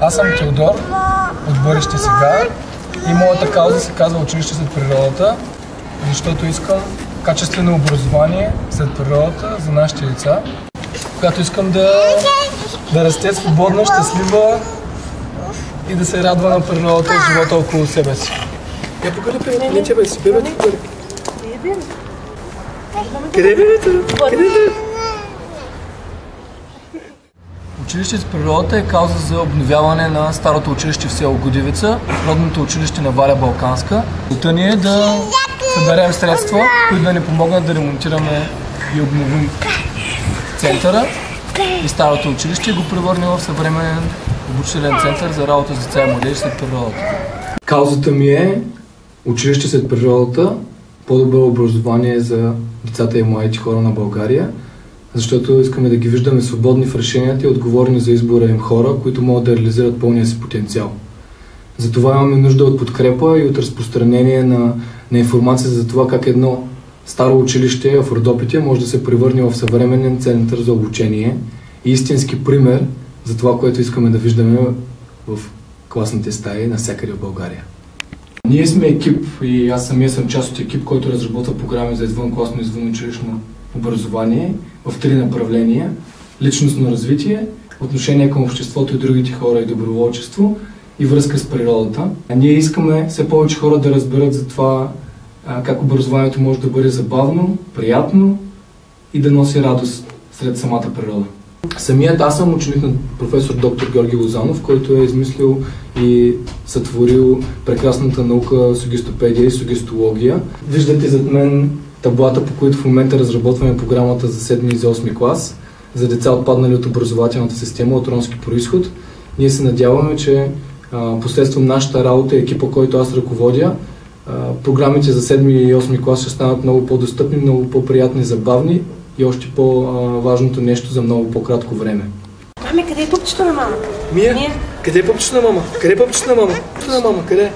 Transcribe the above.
Аз съм Теодор от Бъдеще сега и моята кауза се казва Училище след природата, защото искам качествено образование след природата за нашите деца, когато искам да расте свободна, щастлива и да се радва на природата и живота около себе си. Я покажи бебето, бебе си, бебето покажи. Къде е бебето? Къде е бебето? Училище с природата е кауза за обновяване на старото училище в село Гудевица, родното училище на Валя Балканска. Целта ни е да съберем средства, които да ни помогнат да ремонтираме и обновим центъра и старото училище и го превърнем в съвременен обучителен център за работа с деца и младежи след природата. Каузата ми е училище след природата, по-добро образование за децата и младите хора на България, защото искаме да ги виждаме свободни в решенията и отговорни за избора им хора, които могат да реализират пълния си потенциал. Затова имаме нужда от подкрепа и от разпространение на информация за това как едно старо училище в Родопите може да се превърне в съвременен център за обучение и истински пример за това, което искаме да виждаме в класните стаи навсякъде в България. Ние сме екип и аз самия съм част от екип, който разработва програми за извънкласно и извънучилищно образование в 3 направления: личностно развитие, отношение към обществото и другите хора и доброволчество и връзка с природата. Ние искаме все повече хора да разберат за това как образованието може да бъде забавно, приятно и да носи радост сред самата природа. Самият аз съм ученик на професор доктор Георги Лозанов, който е измислил и сътворил прекрасната наука сугестопедия и сугестология. Виждате зад мен таблата, по които в момента разработваме програмата за 7 и за 8 клас за деца отпаднали от образователната система от ромски произход. Ние се надяваме, че посредством нашата работа и екипа, който аз ръководя, програмите за 7 и 8 клас ще станат много по-достъпни, много по-приятни, забавни и още по-важното нещо за много по-кратко време. Маме, къде е пъпчето на мама? Мия? Къде е пъпчето на мама? Къде е пъпчето на мама? Пъпчето на мама, къде?